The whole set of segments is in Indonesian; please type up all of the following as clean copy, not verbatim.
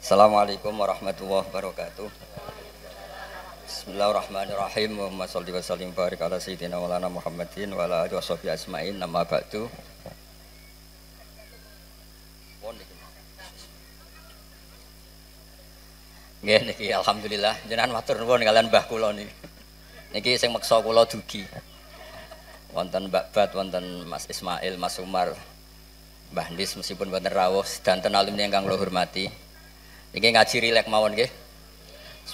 Assalamualaikum warahmatullahi wabarakatuh. Bismillahirrahmanirrahim. Allahumma sholli wa sallim barik ala sayyidina maulana Muhammadin wa ala alihi washabihi ajmain. Amma ba'du. Nggih niki alhamdulillah jenengan matur nuwun kalian Mbah kula niki. Niki sing meksa kula dugi. Wonten Mbak Bat, wonten Mas Ismail, Mas Umar, Mbah Ndis meskipun boten rawuh sedanten alumni ingkang kula hormati. Niki ngaji rilek mawon nggih.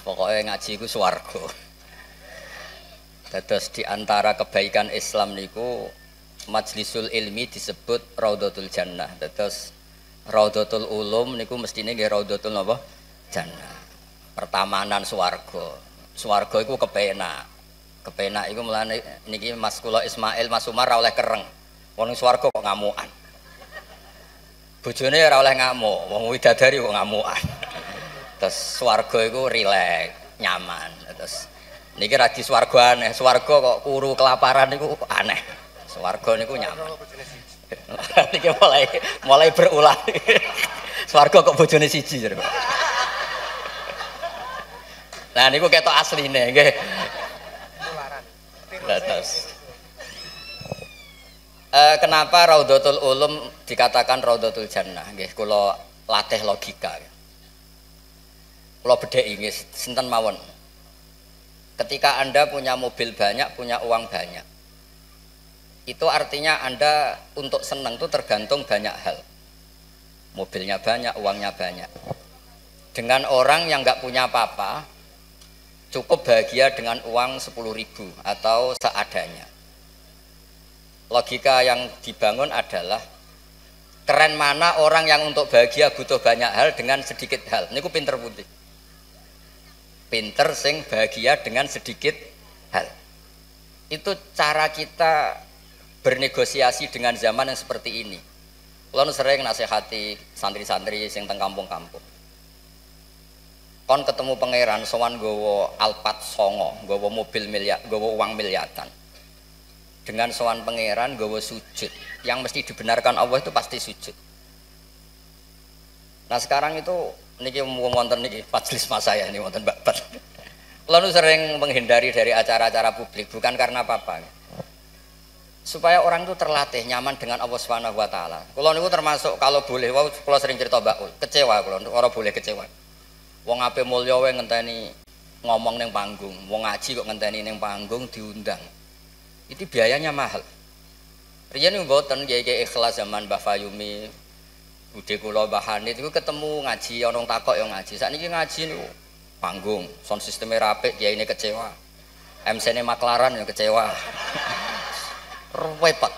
Pokoke ngaji iku swarga. Dados di antara kebaikan Islam niku majlisul ilmi disebut Raudhatul Jannah. Dados Raudhatul Ulum niku mestine nggih Raudhatul napa? Jannah. Pertamanan swarga. Swarga iku kepenak. Kepenak iku mulane niki Mas kula Ismail, Mas Umar ora oleh kereng. Wong swarga kok ngamukan. Bojone ora oleh ngamuk, wong widadari kok ngamukan. Terus swarga iku rileks, nyaman. Terus niki ra di swarga aneh, swarga kok kuru kelaparan niku aneh. Swarga niku nyaman. Niki mulai berulah. Swarga kok bojone siji jare. Nah niku ketok asline nggih. Terus kenapa Raudhatul Ulum dikatakan Raudhatul Jannah? Nggih kula latih logika. Kula bedheki nggih sinten mawon. Ketika Anda punya mobil banyak, punya uang banyak. Itu artinya Anda untuk senang itu tergantung banyak hal. Mobilnya banyak, uangnya banyak. Dengan orang yang nggak punya apa-apa, cukup bahagia dengan uang 10.000 atau seadanya. Logika yang dibangun adalah keren mana orang yang untuk bahagia butuh banyak hal dengan sedikit hal. Niku pinter putih. Pinter sing bahagia dengan sedikit hal. Itu cara kita bernegosiasi dengan zaman yang seperti ini. Kulo sering nasihati santri-santri sing teng kampung-kampung. Kon ketemu pangeran sowan nggawa Alphard 9, nggawa mobil miliar, nggawa uang miliaran. Dengan sowan pangeran nggawa sujud. Yang mesti dibenarkan Allah itu pasti sujud. Nah sekarang itu niki wonten niki majelis mas saya ini wonten Mbak Bat. Lalu sering menghindari dari acara-acara publik bukan karena apa-apa. Supaya orang itu terlatih nyaman dengan Allah Subhanahu wa taala. Kula niku termasuk kalau boleh kula sering cerita Mbak Ul, kecewa kula ora boleh kecewa. Wong ape mulya wae ngenteni ngomong ning panggung, wong ngaji kok ngenteni ning panggung diundang. Itu biayanya mahal. Riyen mboten kiai-kiai ikhlas zaman Mbah Fayumi, Bude kula Mbah Hanid iku ketemu ngaji ana wong takok ya ngaji. Sakniki ngaji niku panggung, sound sisteme rapik, kiyaine kecewa. MC-ne maklaran ya kecewa. Repot.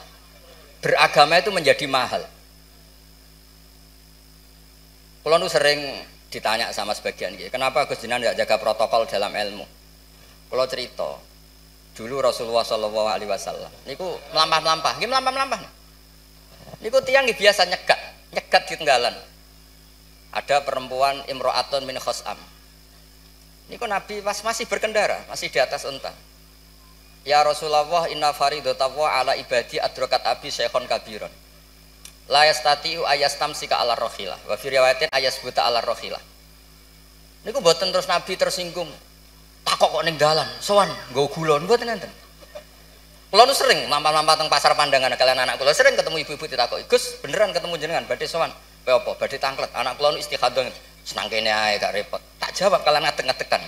Beragama itu menjadi mahal. Kula nu sering ditanya sama sebagian kiai, kenapa Gus Jinan tidak jaga protokol dalam ilmu? Kula cerita, dulu Rasulullah Shallallahu Alaihi Wasallam, niku melampah-melampah, gimana melampah-melampah? Niku tiang biasa nyegat di tenggalan. Ada perempuan Imro'atun min Khos'am. Niku Nabi pas masih berkendara, masih di atas unta. Ya Rasulullah, inna faridatawa ala ibadi adrokat abi syekhon kabiron. La yastati'u ayastamsika ala rohilah wa fi riwayatin ayasbuta ala rohilah. Niku mboten terus Nabi tersinggung. Takok kok ning dalan, sowan nggo gula mboten enten. Kula nu sering lampah-lampah teng pasar pandangan kalian anak kula sering ketemu ibu-ibu ditakoki, "Gus, beneran ketemu jenengan badhe sowan?" "Kowe apa? Badhe tanglet." Anak kula nu istikhadah. "Senang kene ae gak repot." Tak jawab kalian ngadeg-ngadegan.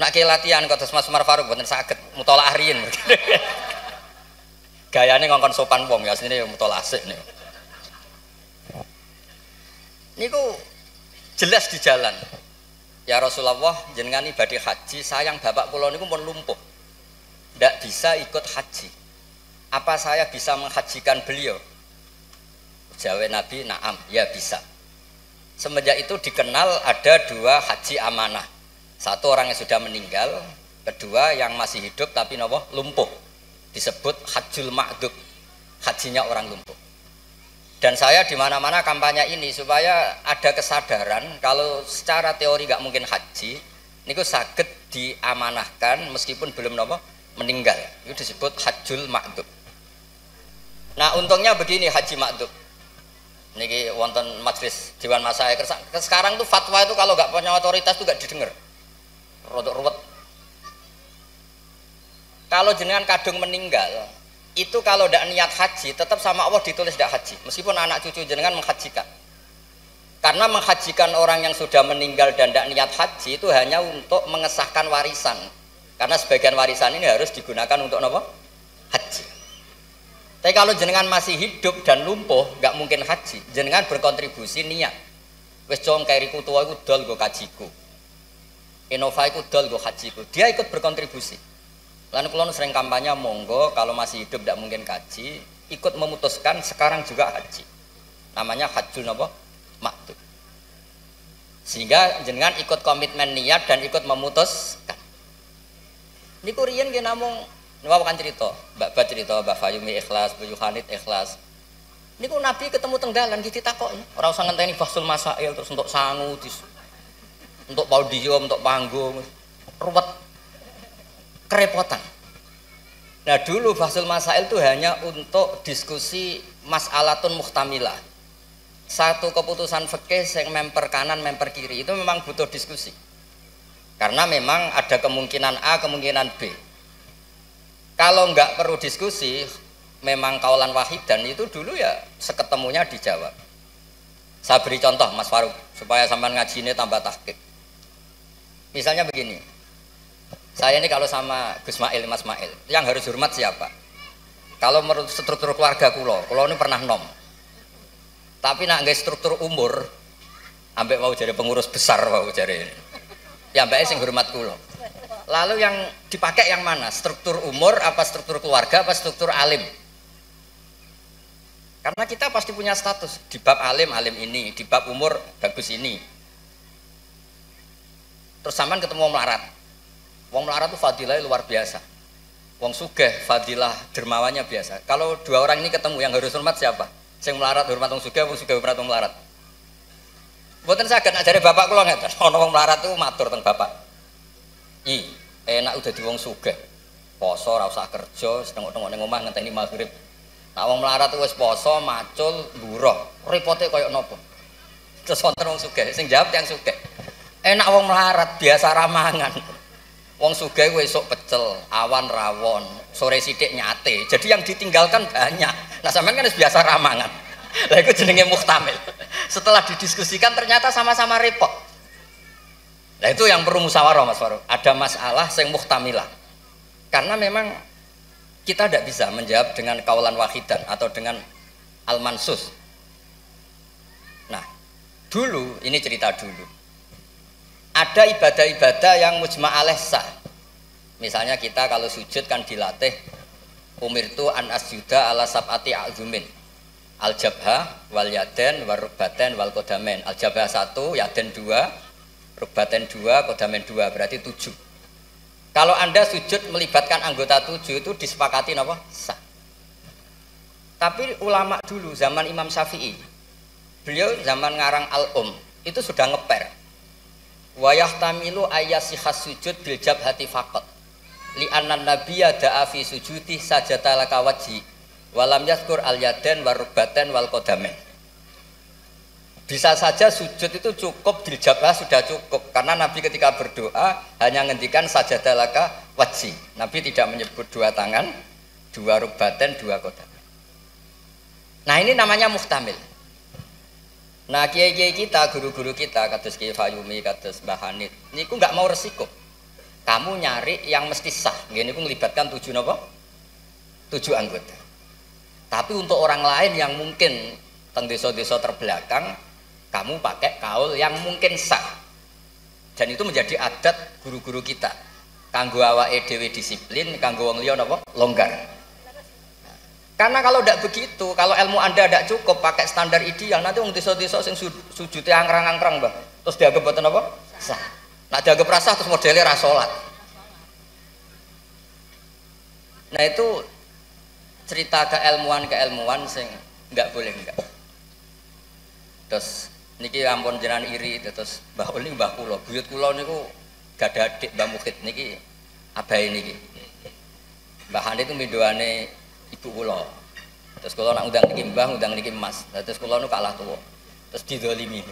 Nek ke latihan kados Mas Umar Faruk mboten saged mutolaah riyin. Gayane ngongkon sopan wong ya asline mutolaah sik niku. Niku jelas di jalan. Ya Rasulullah, jenengan ibadah haji, sayang bapak kula niku pun lumpuh. Ndak bisa ikut haji. Apa saya bisa menghajikan beliau? Jawab Nabi, "Na'am, ya bisa." Semenjak itu dikenal ada dua haji amanah. Satu orang yang sudah meninggal, kedua yang masih hidup tapi nopo lumpuh. Disebut hajjul ma'dud, hajinya orang lumpuh. Dan saya di mana-mana kampanye ini supaya ada kesadaran kalau secara teori gak mungkin haji, niku saged diamanahkan meskipun belum nopo meninggal. Itu disebut hajjul ma'dud. Nah untungnya begini haji ma'dud. Niki wonten majelis Dewan Masyaikh. Sekarang tuh fatwa itu kalau nggak punya otoritas tuh nggak didengar. Rodok ruwet. Kalau jenengan kadung meninggal, itu kalau tidak niat haji, tetap sama Allah ditulis tidak haji. Meskipun anak cucu jenengan menghajikan. Karena menghajikan orang yang sudah meninggal dan tidak niat haji itu hanya untuk mengesahkan warisan. Karena sebagian warisan ini harus digunakan untuk apa? Haji. Tapi kalau jenengan masih hidup dan lumpuh, nggak mungkin haji. Jenengan berkontribusi niat. Wes jong kairiku tua iku dol go kajiku. Innova iku dol go hajiku. Dia ikut berkontribusi. Lalu kulon sering kampanye monggo kalau masih hidup tidak mungkin haji, ikut memutuskan sekarang juga haji. Namanya hajjul napa? Maktub. Sehingga jenengan ikut komitmen niat dan ikut memutuskan. Niku riyen nggih namung niku kan cerita, Mbak cerita, Mbak Fayumi ikhlas, Bu Yohanit ikhlas. Niku Nabi ketemu teng dalan iki ditakoki, ora usah ngenteni Fasul Masail terus untuk sangu, untuk podium, untuk panggung. Ruwet. Kerepotan. Nah, dulu Fasul Masail itu hanya untuk diskusi mas'alatun muhtamilah. Satu keputusan fikih yang memper kanan, memper kiri itu memang butuh diskusi. Karena memang ada kemungkinan A, kemungkinan B. Kalau nggak perlu diskusi, memang kaulan wahidan itu dulu ya seketemunya dijawab. Saya beri contoh Mas Faruk supaya sampean ngaji ini tambah tahqiq. Misalnya begini, saya ini kalau sama Gus Mail, Mas Mail, yang harus hormat siapa? Kalau menurut struktur keluarga kulo ini pernah nom. Tapi nak nggak struktur umur, ambek mau jadi pengurus besar mau jadi ini. Ya mbak sing hormat kulo. Lalu yang dipakai yang mana? Struktur umur, apa struktur keluarga, apa struktur alim? Karena kita pasti punya status di bab alim ini, di bab umur bagus ini. Terus sampean ketemu wong melarat. Wong melarat itu fadilahnya luar biasa. Wong sugih fadilah dermawannya biasa. Kalau dua orang ini ketemu yang harus hormat siapa? Sing melarat hormat wong sugih hormat wong melarat. Mboten saged nak jare bapak kula ngeten. Ana wong melarat itu matur teng bapak. Enak udah di wong sugih. Poso ora usah kerja, setengok-tengok ning omah ngenteni maghrib. Nah wong melarat wis poso, macul, buruh. Repote koyo napa? Terus wonten wong sugih, sing jawab yang sugih. Enak wong melarat biasa ramangan. Wong sugih wis esuk pecel, awan rawon, sore sithik nyate. Jadi yang ditinggalkan banyak. Nah sampean kan wis biasa ramangan. Lah iku jenenge muhtamil. Setelah didiskusikan ternyata sama-sama repot. Nah itu yang perlu musyawarah Mas Faruk. Ada masalah sing muhtamilah. Karena memang kita tidak bisa menjawab dengan kaulan wahidan atau dengan al-mansus. Nah, dulu ini cerita dulu. Ada ibadah-ibadah yang mujma' alaih sah. Misalnya kita kalau sujud kan dilatih umirtu an asjuda ala sab'ati a'zumin. Al-jabha wal yaden wal rukbaten wal kodamen. Al-jabha 1, yaden 2, rukbaten 2, kodamen 2, berarti 7. Kalau Anda sujud melibatkan anggota 7 itu disepakati apa? Sah. Tapi ulama dulu zaman Imam Syafi'i, beliau zaman ngarang itu sudah ngeper. Wa yahtamilu ayyasihas sujud bil jabhati faqat. Li anna nabiyya da'a fi sujudi sajata laka wajhi. Walam yazkur al yaden war rukbaten wal kodamen. Bisa saja sujud itu cukup diljabah sudah cukup karena Nabi ketika berdoa hanya ngendikan sajadalaka wajhi. Nabi tidak menyebut dua tangan, dua rukbaten, dua kodamen. Nah ini namanya muhtamil. Nah kiai-kiai kita, guru-guru kita, kados Kiai Fayumi, kados Mbah Hanid, niku nggak mau resiko. Kamu nyari yang mesti sah. Gini niku melibatkan 7 apa? 7 anggota. Tapi untuk orang lain yang mungkin teng desa-desa terbelakang, kamu pakai kaul yang mungkin sah. Dan itu menjadi adat guru-guru kita. Kanggo awake dhewe disiplin, kanggo wong liya napa? Longgar. Karena kalau tidak begitu, kalau ilmu Anda tidak cukup pakai standar ideal, nanti wong desa-desa sing sujute angkrang-angkrang, Mbah. Terus dianggap mboten apa? Sah. Nek dianggap ra sah terus modele ra salat. Nah itu cerita keilmuan sing enggak boleh enggak. Terus niki ampun jenengan iri terus Mbah Uli Mbah kula, buyut kula niku gadah adik Mbah Mukid niki abahe niki. Mbah Hanid itu mindoane ibu kula. Terus kula nak undang niki Mbah, undang niki Mas. Terus kula nu kalah tuwa. Terus didolimi.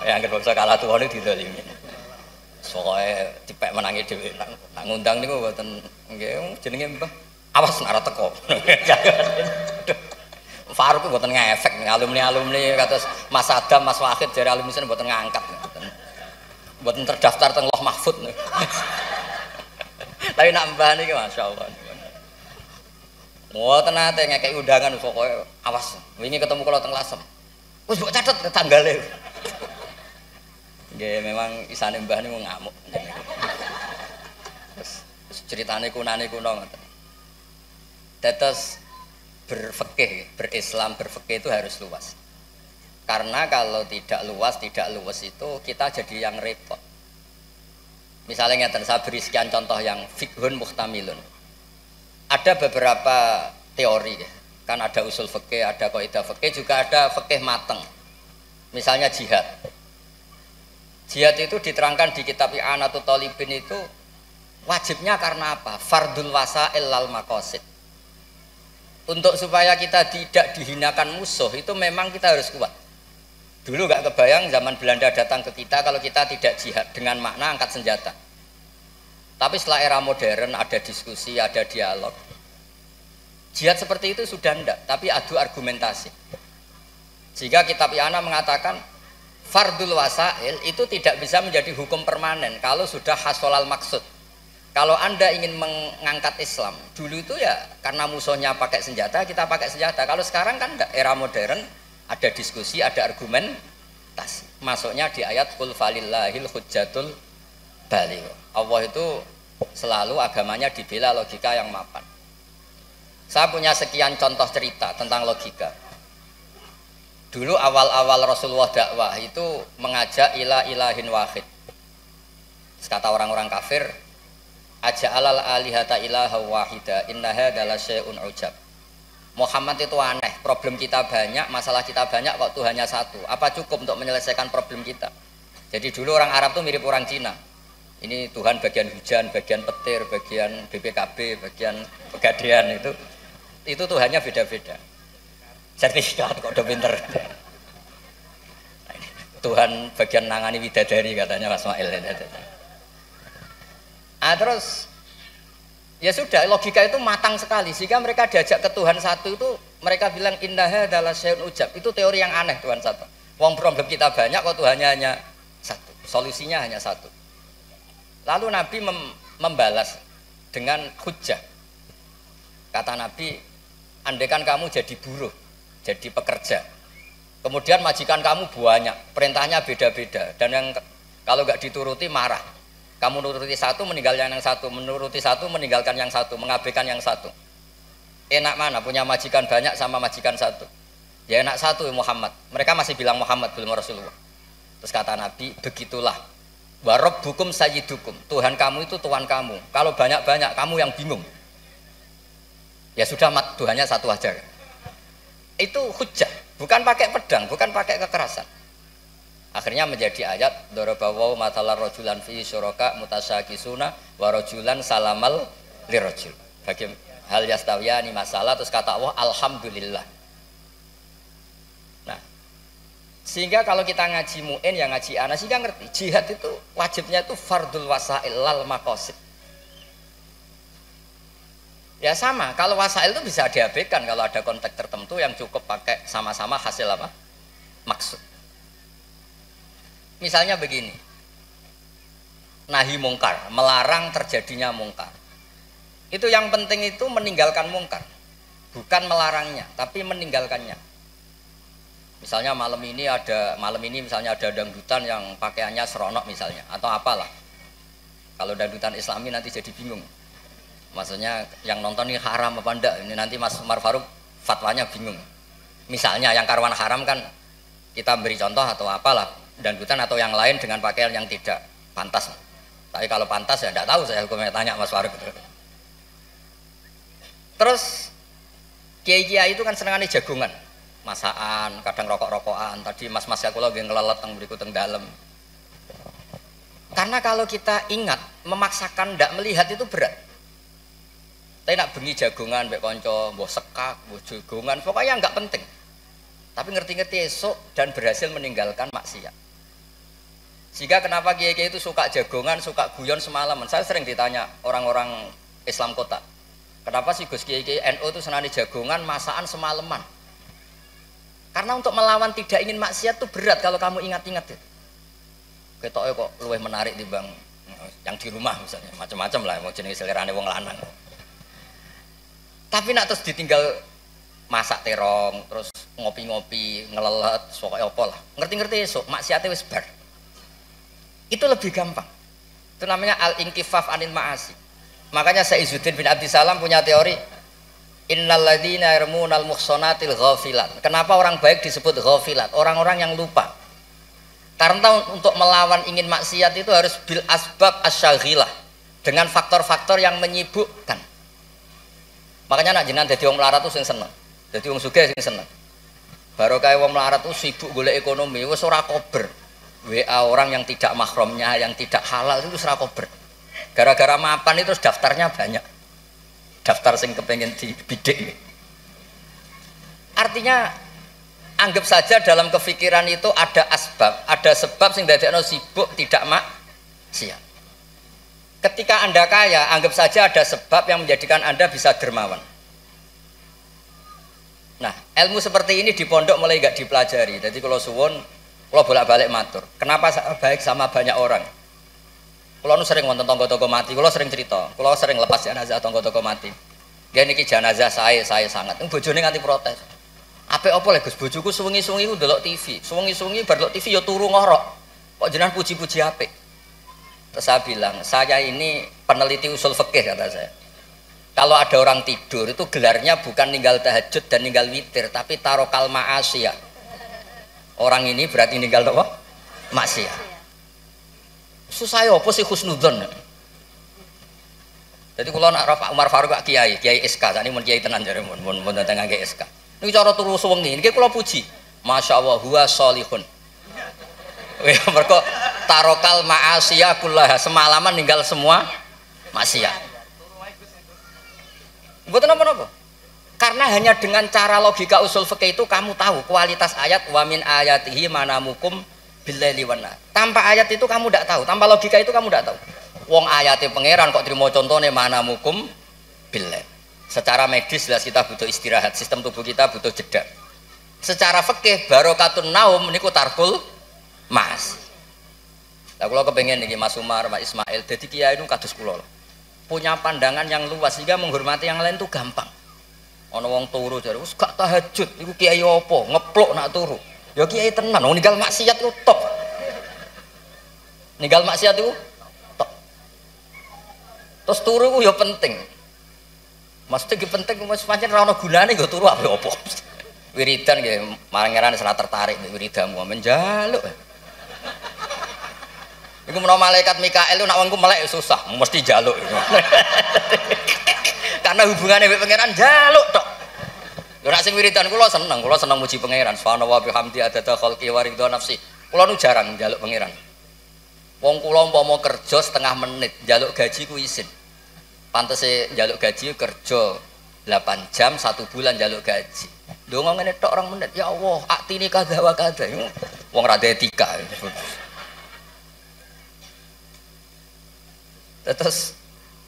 Ya anggere bangsa kalah tuwa niku didolimi. Soale dipek menangi dhewe nak ngundang niku mboten nggih jenenge Mbah. Awas nak teko. Faruk mboten ngefek alumni kados Mas Adam, Mas Wahid jare alumni sen mboten ngangkat. Mboten terdaftar teng Loh Mahfud. Tapi nak Mbah niki masyaallah. Mboten nate ngekeki undangan pokoke awas. Wingi ketemu kula teng Lasem. Wis mbok catet tanggale. Nggih memang isane Mbah niku ngamuk. Terus ceritane kunane kuno ngoten. Tetes berfikih, berislam, berfikih itu harus luas. Karena kalau tidak luas itu kita jadi yang repot. Misalnya ngeten, saya beri sekian contoh yang fikhun muhtamilun. Ada beberapa teori, kan ada usul fikih, ada kaidah fikih, juga ada fikih mateng. Misalnya jihad. Jihad itu diterangkan di kitab I'anatul Talibin itu wajibnya karena apa? Fardul wasail lal maqasid. Untuk supaya kita tidak dihinakan musuh itu memang kita harus kuat. Dulu gak kebayang zaman Belanda datang ke kita kalau kita tidak jihad dengan makna angkat senjata. Tapi setelah era modern ada diskusi, ada dialog. Jihad seperti itu sudah ndak, tapi adu argumentasi. Jika kitab I'anah mengatakan fardul wasail itu tidak bisa menjadi hukum permanen kalau sudah hasolal maksud. Kalau Anda ingin mengangkat Islam, dulu itu ya karena musuhnya pakai senjata, kita pakai senjata. Kalau sekarang kan ndak, era modern ada diskusi, ada argumentasi. Masuknya di ayat qul falillahil hujjatul baligh. Allah itu selalu agamanya dibela logika yang mapan. Saya punya sekian contoh cerita tentang logika. Dulu awal-awal Rasulullah dakwah itu mengajak ila ilahin wahid. Kata orang-orang kafir, aja'alal alihata ilaha wahida innaha adalah syai'un ujab. Muhammad itu aneh, problem kita banyak, masalah kita banyak kok Tuhannya satu. Apa cukup untuk menyelesaikan problem kita? Jadi dulu orang Arab tuh mirip orang Cina. Ini Tuhan bagian hujan, bagian petir, bagian BPKB, bagian pegadaian itu Tuhannya beda-beda. Sertifikat kok udah pinter. Tuhan bagian nangani widadari katanya Mas Mail. Terus ya sudah, logika itu matang sekali sehingga mereka diajak ke Tuhan satu itu mereka bilang innaha adalah syai'un ujab. Itu teori yang aneh Tuhan satu. Wong problem kita banyak kok Tuhannya hanya satu. Solusinya hanya satu. Lalu Nabi membalas dengan hujjah. Kata Nabi, andaikan kamu jadi buruh, jadi pekerja, kemudian majikan kamu banyak, perintahnya beda-beda, dan yang kalau nggak dituruti marah. Kamu nuruti satu, meninggalkan yang satu, menuruti satu, meninggalkan yang satu, mengabaikan yang satu. Enak mana punya majikan banyak sama majikan satu? Ya enak satu Muhammad. Mereka masih bilang Muhammad, belum Rasulullah. Terus kata Nabi, begitulah. Warabbukum sayyidukum, Tuhan kamu itu Tuhan kamu. Kalau banyak-banyak kamu yang bingung. Ya sudah, Tuhannya satu aja. Itu hujjah, bukan pakai pedang, bukan pakai kekerasan. Akhirnya menjadi ayat darabawu matalar rajulan fi syuraka mutasyakisuna wa rajulan salamal lirajul. Bagi hal yastawiyani masalah, terus kata Allah alhamdulillah. Sehingga kalau kita ngaji mu'in yang ngaji ana sehingga ngerti jihad itu wajibnya itu fardul wasail lal maqasid. Ya sama, kalau wasail itu bisa diabaikan kalau ada konteks tertentu yang cukup pakai sama-sama hasil apa? Maksud. Misalnya begini. Nahi mungkar, melarang terjadinya mungkar. Itu yang penting itu meninggalkan mungkar. Bukan melarangnya, tapi meninggalkannya. Misalnya malam ini misalnya ada dangdutan yang pakaiannya seronok misalnya atau apalah. Kalau dangdutan Islami nanti jadi bingung. Maksudnya yang nonton ini haram apa enggak? Ini nanti Mas Umar Faruk fatwanya bingung. Misalnya yang karuan haram kan kita beri contoh atau apalah dangdutan atau yang lain dengan pakaian yang tidak pantas. Tapi kalau pantas ya enggak tahu, saya hukumnya tanya Mas Faruk. Terus kiai-kiai itu kan senengannya jagungan. Masakan, kadang rokok-rokokan. Tadi mas-mas kula nggih ngelelet teng mriku teng dalem. Karena kalau kita ingat memaksakan ndak melihat itu berat. Tapi nak bengi jagongan mbek kanca, mbok sekak, mbok jagongan, pokoknya enggak penting. Tapi ngerti-ngerti esok dan berhasil meninggalkan maksiat. Sehingga kenapa kiai-kiai itu suka jagongan, suka guyon semalaman. Saya sering ditanya orang-orang Islam kota, kenapa sih Gus kiai-kiai NU itu senani jagongan, masakan semalaman? Karena untuk melawan tidak ingin maksiat itu berat kalau kamu ingat-ingat itu. Ketoknya kok luwih menarik dibanding yang di rumah misalnya, macam-macam lah, mau jenis selerane wong lanang. Tapi nak terus ditinggal masak terong, terus ngopi-ngopi, ngelelet, pokoknya apa lah. Ngerti-ngerti esok, maksiatnya wis bar. Itu lebih gampang. Itu namanya al-inkifaf anil ma'asi. Makanya Saizuddin bin Abdissalam punya teori, innal ladzina yarmunal muhsanatil ghafilat. Kenapa orang baik disebut ghafilat? Orang-orang yang lupa. Karena untuk melawan ingin maksiat itu harus bil asbab asyaghilah, dengan faktor-faktor yang menyibukkan. Makanya nak jenengan dadi wong melarat tuh sing seneng. Dadi wong sugih sing seneng. Baru kaya wong melarat tuh sibuk golek ekonomi, wis ora kober. WA orang yang tidak mahramnya, yang tidak halal itu ora kober. Gara-gara mapan itu terus daftarnya banyak. Daftar sing kepengen dibidik. Artinya anggap saja dalam kefikiran itu ada asbab, ada sebab sing dadekno sibuk tidak maksiat. Ketika Anda kaya, anggap saja ada sebab yang menjadikan Anda bisa dermawan. Nah, ilmu seperti ini di pondok mulai gak dipelajari. Jadi kalau suwun, kalau bolak-balik matur, kenapa baik sama banyak orang? Kalau sering nonton tonggo-tonggo mati, kalau sering cerita, kalau sering lepas jenazah tonggo-tonggo mati. Gini ki jenazah saya sangat. Bojone nganti protes. Apa lagi Gus, bojoku suwengi-suwengi ku ndelok TV. Suwengi-suwengi bar ndelok TV ya turu ngorok. Kok jenengan puji-puji apik? Terus saya bilang, saya ini peneliti usul fikih kata saya. Kalau ada orang tidur itu gelarnya bukan ninggal tahajud dan ninggal witir, tapi tarokal ma'asiyah. Orang ini berarti ninggal apa? Maksiat. Susah ya apa sih husnudzon? Jadi kalau nak Pak Umar Faruk kiai SK, ini mun kiai tenan jare mun tengah kiai SK. Ini cara turu suwengi, ini kalau puji, masya Allah huwa solihun. Mereka tarokal ma'asiyah kullah, semalaman ninggal semua maksiat. Betul apa? Karena hanya dengan cara logika usul fikih itu kamu tahu kualitas ayat wa min ayatihi manamukum billaili wan nahar. Tanpa ayat itu kamu tidak tahu, tanpa logika itu kamu tidak tahu. Wong ayatnya pangeran kok terima contohnya manamukum billail. Secara medis jelas kita butuh istirahat, sistem tubuh kita butuh jeda. Secara fikih barokatun naum niku tarkul mas. Lah kula kepengen niki Mas Umar, Mas Ismail dadi kiai nu kados kula. Punya pandangan yang luas sehingga menghormati yang lain itu gampang. Ana wong turu jare wis gak tahajud, iku kiai apa? Ngeplok nak turu. Ya kiai tenan, wong ninggal maksiat itu top. Ninggal maksiat itu top. Terus turu ku ya penting. Maksudnya ki penting wis pancen ora ana gunane nggo turu apa. Wiridan nggih, marangeran ora tertarik wiridamu menjaluk. Iku menawa malaikat Mikael itu nak wongku melek susah, mesti jaluk. Karena hubungannya dengan pangeran jaluk tok. Lho nek sing wiridan kula seneng muji pangeran. Subhanallah bihamdi adada khalqi wa ridha nafsi. Kula nu jarang njaluk pangeran. Wong kula umpama kerja setengah menit, njaluk gaji ku isin. Pantese njaluk gaji kerja 8 jam 1 bulan njaluk gaji. Ndonga ngene tok 2 menit. Ya Allah, aktine kadha wa kadha. Wong ra etika. Terus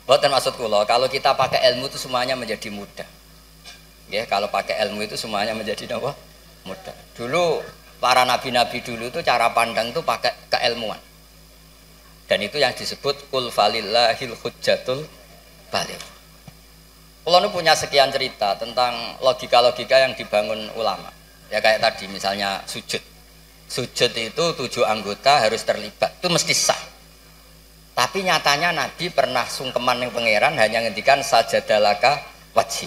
buatan maksud kula, kalau kita pakai ilmu itu semuanya menjadi mudah. Ya, kalau pakai ilmu itu semuanya menjadi apa? Mudah. Dulu para nabi-nabi dulu itu cara pandang itu pakai keilmuan. Dan itu yang disebut qul falillahil hujjatul baligh. Kula nu punya sekian cerita tentang logika-logika yang dibangun ulama. Ya kayak tadi misalnya sujud. Sujud itu 7 anggota harus terlibat. Itu mesti sah. Tapi nyatanya Nabi pernah sungkeman yang pangeran hanya ngendikan sajadalaka wajhi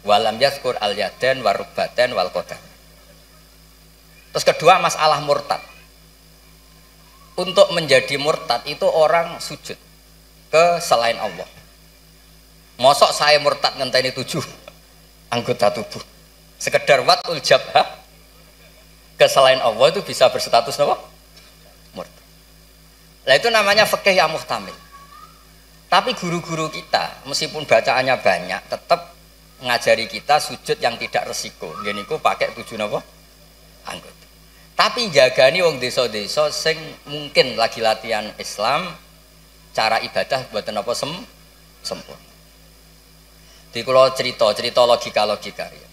walam yazkur al yaden warubaten wal qadam. Terus kedua masalah murtad. Untuk menjadi murtad itu orang sujud ke selain Allah. Mosok saya murtad ngenteni 7 anggota tubuh. Sekedar watul jabhah ke selain Allah itu bisa berstatus apa? Murtad. Nah itu namanya fikih yang muhtamil. Tapi guru-guru kita meskipun bacaannya banyak tetap ngajari kita sujud yang tidak resiko. Ngene iku pakai 7 napa? Anggota. Tapi jagani wong desa-desa sing mungkin lagi latihan Islam, cara ibadah mboten napa sempurna. Di kula cerita logika ya.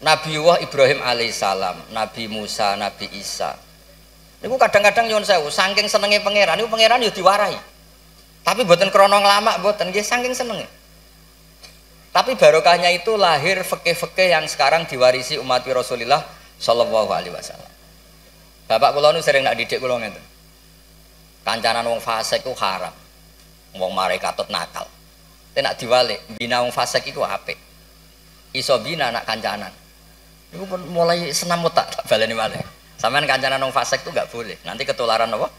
Nabiullah Ibrahim alaihissalam, Nabi Musa, Nabi Isa. Niku kadang-kadang nyuwun sewu, saking senenge pangeran, niku pangeran yo diwarahi. Tapi mboten krana nglamak mboten, nggih saking senenge. Tapi barokahnya itu lahir fikih-fikih yang sekarang diwarisi umat Rasulullah sallallahu alaihi wasallam. Bapak kula nu sering nak didik kula ngeten. Kancanan wong fasik ku haram. Wong mare katut nakal. Nek nak diwalik, bina wong fasik iku apik. Iso bina anak kancanan. Iku pun mulai senam otak tak baleni malih. Sampeyan kancanan wong fasik itu enggak boleh. Nanti ketularan apa?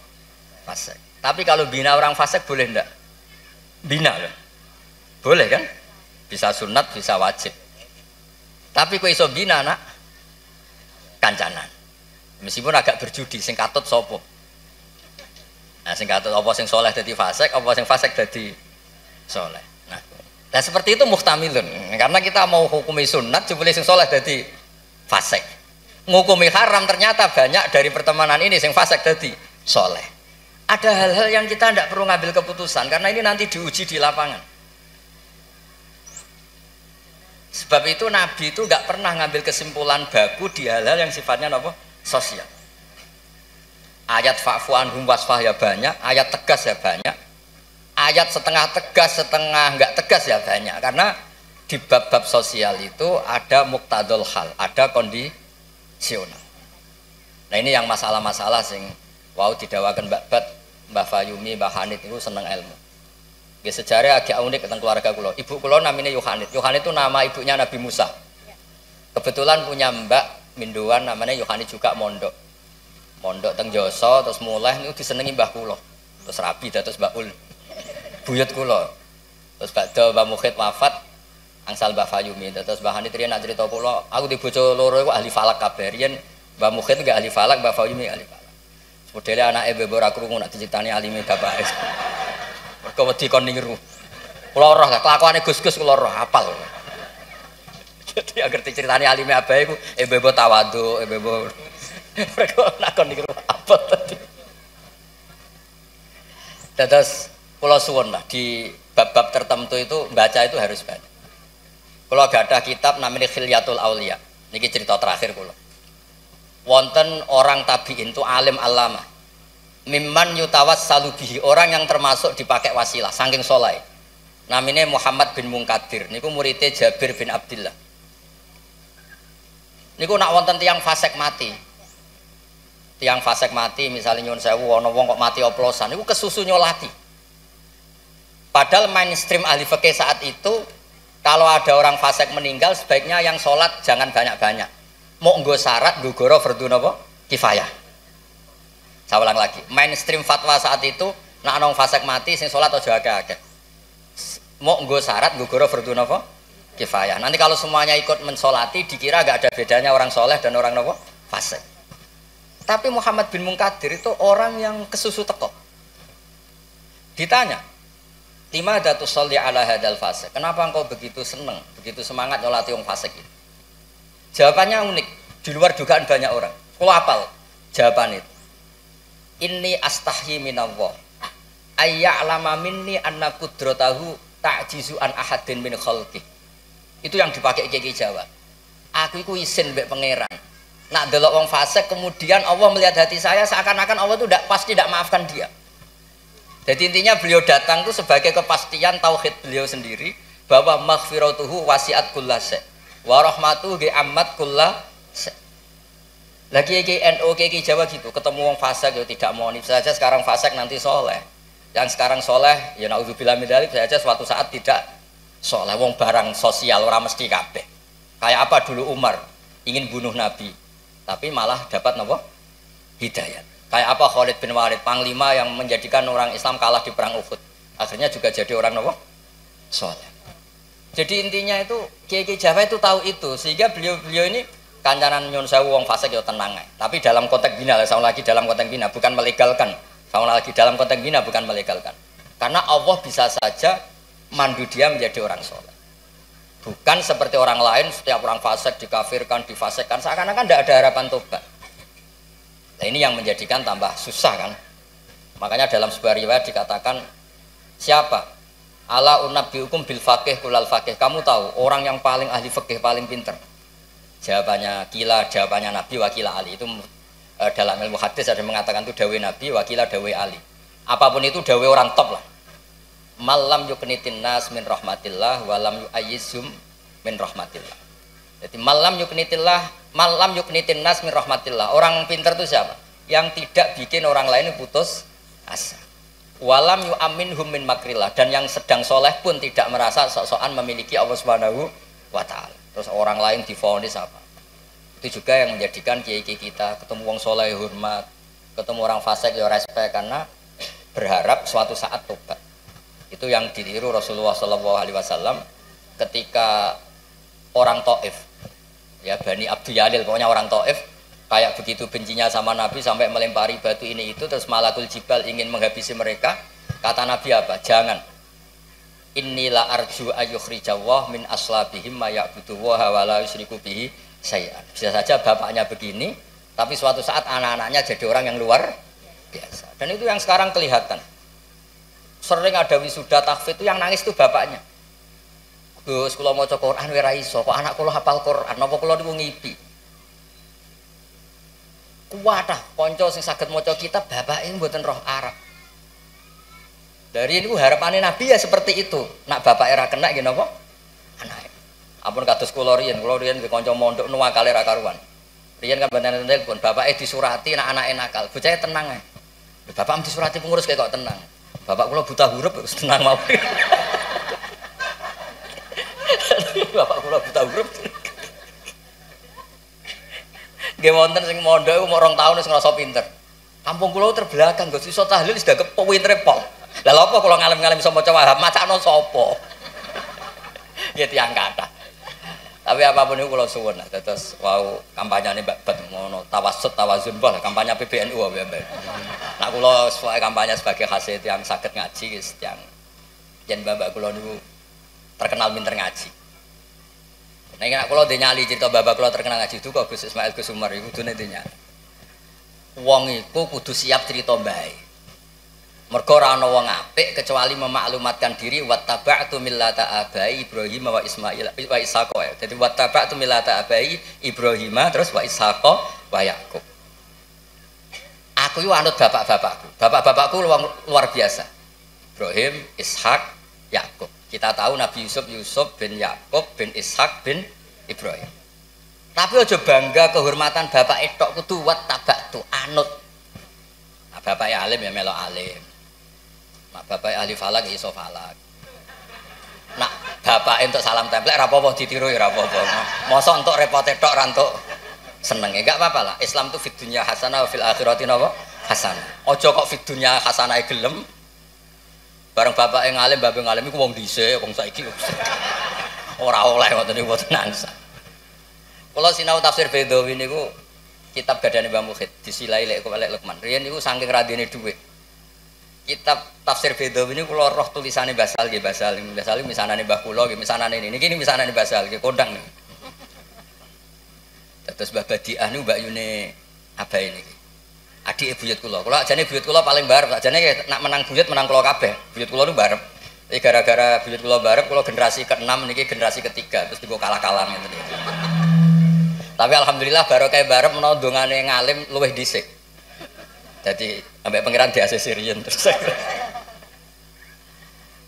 Fasik. Tapi kalau bina orang fasik boleh ndak? Bina loh. Boleh kan? Bisa sunat, bisa wajib. Tapi kok iso bina anak kancanan. Meskipun agak berjudi sing katut sapa? Nah, sing katut apa sing soleh dadi fasik, apa sing fasik dadi soleh. Nah, seperti itu muhtamilun. Karena kita mau hukumi sunat, jebule sing soleh dadi fasik. Ngukumi haram ternyata banyak dari pertemanan ini sing fasik dadi soleh. Ada hal-hal yang kita tidak perlu ngambil keputusan karena ini nanti diuji di lapangan. Sebab itu Nabi itu nggak pernah ngambil kesimpulan baku di hal-hal yang sifatnya apa? Sosial. Ayat fa'fu anhum wasfah ya banyak, ayat tegas ya banyak, ayat setengah tegas, setengah nggak tegas ya banyak. Karena di bab-bab sosial itu ada muktadul hal, ada kondisional. Nah ini yang masalah-masalah sing wow didawakan Mbak Fayumi, Mbak Hanit itu seneng ilmu. Ya, sejarah agak unik tentang keluarga kulo. Ibu kulo namanya Yohanit. Yohanit itu nama ibunya Nabi Musa. Kebetulan punya mbak Minduan namanya Yohanit juga mondok. Mondok teng Joso terus mulai itu disenengi mbah kulo. Terus rabi terus Mbak Ul. Buyut kulo. Terus Mbak Mukhid wafat angsal Mbak Fayumi. Terus Mbak Hanit riyen nak cerita kulo, aku di bojo loro iku ahli falak kabeh. Riyen Mbak Mukhid enggak ahli falak, Mbak Fayumi ahli falak. Modele anake bebo ora krungu nak dicritani alime bapake. Mergo wedi kon niru. Kula roh kelakuane Gus-gus kula roh hafal. Jadi agar diceritani alime abae iku bebo tawadhu, bebo mergo nak kon niru apa tadi. Terus kula suwun lah di bab-bab tertentu itu baca itu harus baca. Kula gadah kitab namanya Khilyatul Auliya. Niki cerita terakhir kula. Wonten orang tabiin itu alim alama mimman yutawassalu bihi, orang yang termasuk dipakai wasilah saking soleh. Namanya Muhammad bin Munkadir niku muridnya Jabir bin Abdillah. Niku nak wonten tiang fasik mati misalnya nyuwun sewu ana wong kok mati oplosan niku kesusu nyolati. Padahal mainstream ahli fikih saat itu kalau ada orang fasik meninggal sebaiknya yang sholat jangan banyak-banyak. Mau nggo syarat nggo goro fardhu napa kifayah. Saya ulang lagi, mainstream fatwa saat itu nak nong fasik mati sing salat aja akeh-akeh. Mau nggo syarat nggo goro fardhu napa kifayah. Nanti kalau semuanya ikut mensolati dikira gak ada bedanya orang soleh dan orang napa fasik. Tapi Muhammad bin Munkadir itu orang yang kesusu teko. Ditanya, "Lima datu sholli ala hadal fasik?" Kenapa engkau begitu seneng, begitu semangat nyolati wong fasik itu? Jawabannya unik, di luar dugaan banyak orang. Kalau hafal jawaban itu. Inni astahyi minallah ayya'lama minni anna qudratahu ta'jizu an ahadin min khalqi. Itu yang dipakai Kiai Jawa. Aku iku isin mbek pangeran. Nak delok wong fasik kemudian Allah melihat hati saya seakan-akan Allah itu pasti tidak maafkan dia. Jadi intinya beliau datang itu sebagai kepastian tauhid beliau sendiri bahwa maghfiratuhu wasi'at kullasy. Wa rahmatuhu ge amat kullah. Lagi NU Kiai Jawa gitu, ketemu wong fasik ya tidak mau bisa saja sekarang fasik nanti soleh. Yang sekarang soleh ya naudzubillah min dzalik bisa saja suatu saat tidak soleh. Wong barang sosial orang mesti kabeh. Kayak apa dulu Umar ingin bunuh Nabi, tapi malah dapat napa? Hidayat. Kayak apa Khalid bin Walid panglima yang menjadikan orang Islam kalah di perang Uhud. Akhirnya juga jadi orang napa? Soleh. Jadi intinya itu Kiai Jawa itu tahu itu sehingga beliau ini kancanan nyun sewu wong fasik ya tenang. Tapi dalam konteks bina, saya lagi dalam konteks bina bukan melegalkan. Saya lagi dalam konteks bina bukan melegalkan. Karena Allah bisa saja mandu dia menjadi orang soleh. Bukan seperti orang lain, setiap orang fasik dikafirkan, difasikkan, seakan-akan tidak ada harapan tobat. Nah ini yang menjadikan tambah susah kan. Makanya dalam sebuah riwayat dikatakan, siapa? Ala unabbiukum bil faqih kulal faqih. Kamu tahu orang yang paling ahli fikih, paling pinter? Jawabannya kila, jawabannya Nabi wakila Ali. Itu dalam ilmu hadis ada mengatakan itu dawe Nabi wakila dawe Ali. Apapun itu dawe orang top lah. Malam yuknitin nas min rahmatillah walam yu'ayyizhum min rahmatillah. Jadi malam yuknitin nas min rahmatillah. Orang pinter itu siapa? Yang tidak bikin orang lain putus asa. Walam yu'aminhum min makrillah. Dan yang sedang soleh pun tidak merasa sok-sokan memiliki Allah Subhanahu wa ta'ala. Terus orang lain divonis apa? Itu juga yang menjadikan kiai-kiai kita ketemu wong soleh hormat, ketemu orang fasik ya respect, karena berharap suatu saat tobat. Itu yang ditiru Rasulullah SAW ketika orang Taif, ya Bani Abdul Yalil, pokoknya orang Taif kayak begitu bencinya sama Nabi sampai melempari batu ini itu, terus Malakul Jibal ingin menghabisi mereka. Kata Nabi apa? Jangan. Inilah arju ayyukhrijawah min aslabihim ma ya'budu wa la yusyriku bihi syai'an. Bisa saja bapaknya begini, tapi suatu saat anak-anaknya jadi orang yang luar biasa. Dan itu yang sekarang kelihatan. Sering ada wisuda tahfidz itu yang nangis itu bapaknya. Gus, kula maca Quran ora iso, kok anak kula hafal Quran, napa kula niku ngipi. Kuwat ah kanca sing saged maca kitab bapake mboten roh Arab. Dari ini harapannya Nabi ya seperti itu. Nak bapak era kena gini apa? Anak. Ampun kados kula riyen ke kanca mondok nuwakale ra karuan. Riyen kan banten-banten pun bapake disurati nak anake nakal. Bocahe tenang ae. Bapak mesti surati pengurus kayak kok tenang. Bapak kula buta huruf wis tenang mawon. Bapak kula buta huruf. Nggih wonten sing mondok iku mok 2 tahun wis ngrasa pinter. Kampung kula terbelakang, Gus iso tahlil wis dak kepintere pol. Lah lha apa kula ngalem-ngalem iso maca Wahab, macakno sapa? Ya tiyang kathah. Tapi apapun itu kula suwun lah terus wau kampanyane Mbak Bet ngono, tawassut tawazun bah kampanye PBNU wae. Nak kula kampanye sebagai hasil yang saged ngaji wis tiyang yen mbak kula niku terkenal pinter ngaji. Nek nek kula nyali cerita bapak kula terkenal ngaji itu kok Gus Ismail Gus Umar iku kudune nyali. Wong iku kudu siap cerita mbae. Mergo ora ana wong apik kecuali memaklumatkan diri wattaba'tu millata abai Ibrahim wa Ismail wa Ishaq. Jadi wattaba'tu millata abai Ibrahim terus wa Ishaq wa Yaqub. Aku yo anut bapak-bapakku. Bapak-bapakku luar biasa. Ibrahim, Ishaq, Yaqub. Kita tahu Nabi Yusuf bin Yaqub bin Ishaq bin Ibrahim. Tapi aja bangga kehormatan bapak etok kudu wattaba'tu anut. Nah, bapak alim ya melok alim. Nak bapak ahli falak ya iso falak. Nak bapak untuk salam template ora apa-apa ditiru ya ora apa-apa. Mosok entuk repote tok ra entuk senenge enggak apa-apa lah. Islam tuh fid dunya hasanah wa fil akhirati napa? Hasanah. Aja kok fid dunya hasanah gelem. Bareng bapak yang ngalim, bapak ngalim iku wong dhisik, wong saiki. Ora oleh ngoten niku mboten ansah. Kula sinau tafsir Baidawi niku kitab gadane Mbah Mukhid disilai lek Lukman. Riyen niku saking radine dhuwit. Kitab tafsir Baidawi ini kula roh tulisane Basal nggih Basal misanane Mbah kula nggih misanane niki misanane Basal nggih kondang niki. Terus Mbah Badiah niku Mbak Yune abahe niki. Adike buyut kula. Kula ajane buyut kula paling barep, ajane nak menang buyut menang kula kabeh. Buyut kula niku barep. Tapi gara-gara buyut kula barep kula generasi ke-6 niki generasi ke-3 terus digo kalah-kalah ngeten iki. Tapi alhamdulillah barokah barep menawa dongane ngalim luwih dhisik. Jadi sampai pangeran di ACC Rian terus.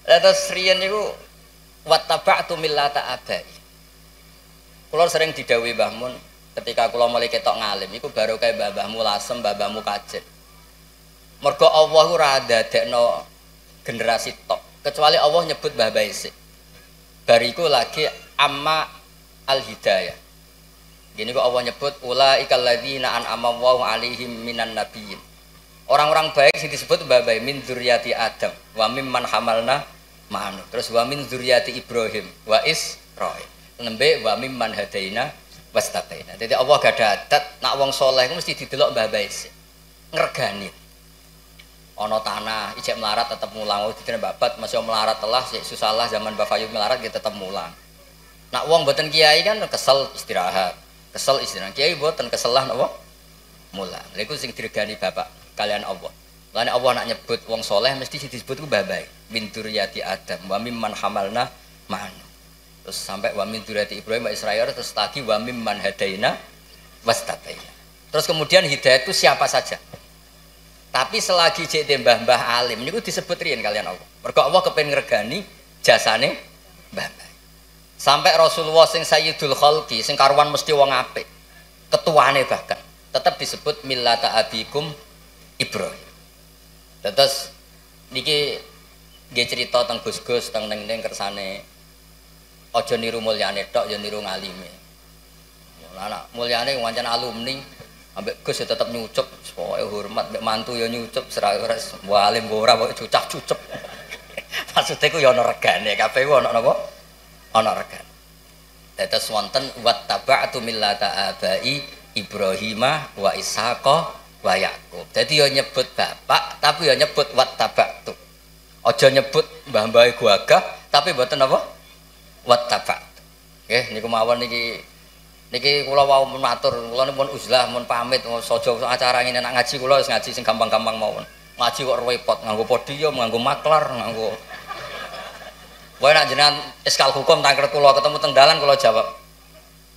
Terus Rian itu wattaba'tu millata abai. Kula sering didhawuhi Mbah Mun ketika kula mulai ketok ngalim iku baru kayak mbah-mbahmu lasem, mbah-mbahmu kajet. Mergo Allah ora dadekno generasi tok, kecuali Allah nyebut mbah bae. Bariku lagi amma al hidayah. Gini kok Allah nyebut ulaikal ladzina an'ama Allahu 'alaihim minan nabiyyin. Orang-orang baik sing disebut babai min dzurriyyati Adam wa mimman hamalna ma'anu. Terus wa min dzurriyyati Ibrahim wa Israil. Nembe wa mimman hadaina wastaqaina. Dadi Allah gak ada adat nak wong saleh mesti didelok babai sik. Ngregani. ana tanah ijek melarat tetep mulang. Oh dikene babat masih melarat telah sik susah lah zaman Mbah Fayu melarat gitu tetep mulang. Nak wong mboten kiai kan kesel istirahat. Kesel istirahat. Kiai mboten kesel lah napa? Mulang. Lha iku sing diregani bapak kalian Allah. Lan Allah nak nyebut wong soleh mesti disebut ku babai. Min dzurriyyati Adam wa mimman hamalna ma'an. Terus sampai wa min dzurriyyati Ibrahim wa Israil terus lagi wa mimman hadaina wastabaina. Terus kemudian hidayah itu siapa saja. Tapi selagi cek mbah-mbah alim niku disebut riyen kalian Allah. Mergo Allah kepen ngregani jasane mbah-mbah. Sampai Rasulullah sing Sayyidul Khalqi sing karuan mesti wong apik. Ketuane bahkan tetap disebut millata abikum Ibrahim. Terus niki nggih crita teng Gus-gus teng ning kersane aja niru mulyane tok ya niru ngalime. Anak mulyane wancen alumni ambek Gus ya tetep nyucup, pokoke hormat mbek mantu ya nyucup, serais walim ora kok cucak-cucep. Maksude ku ya ana regane, kabeh ku ana napa? Ana regane. Dados wonten wattaba'tu millata abai Ibrahimah wa Ishaqa wa Yaqub. Dadi ya nyebut bapak tapi ya nyebut wattaba'tu. Aja nyebut mbah-mbahe gagah tapi mboten napa? Wattaba'tu. Nggih niku mawon niki kula wau matur, kula pun uzlah mun pamit saja acara ngene nak ngaji kula wis ngaji sing gampang-gampang mawon. Ngaji kok repot nganggo podium, nganggo maklar, nganggo. Wae nak jenengan iskal hukum tangkret kula ketemu teng dalan kula jawab.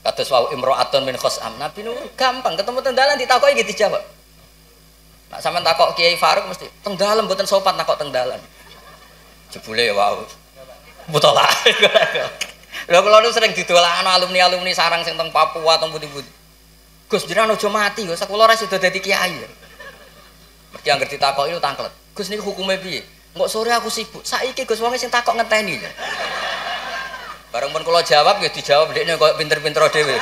Kados wau imro'atun min khosam. Nabi nu gampang ketemu teng dalan ditakoki nggih dijawab. Nak sampean takok Kiai Faruk mesti teng dalan mboten sopan takok teng dalan. Jebule ya wau. Mutolak. Lha kula nu sering didolakno alumni-alumni sarang sing teng Papua teng pundi-pundi. Gus jenengan aja mati, Gus. Kula ora sida dadi kiai. Mergi anggere ditakoki lu tangklet. Gus niku hukume piye? Engko sore aku sibuk. Saiki Gus wong sing takok ngenteni. Bareng pun kula jawab ya dijawab dekne koyo pinter-pinter dhewe.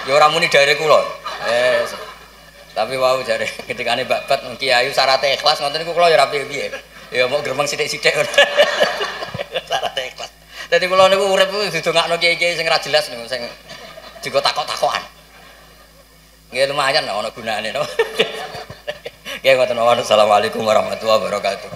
Ya ora muni dari kula. Tapi wau jare ketikane babat kiai syaratnya ikhlas ngoten niku kula ya ora piye-piye. Ya mau gremeng sithik-sithik. Syaratnya ikhlas. Dadi kula niku urip didongakno kiai-kiai sing ra jelas niku sing digo takok-takokan. Nggih lumayan ana gunane no. Nggih ngoten mawon. Assalamualaikum warahmatullahi wabarakatuh.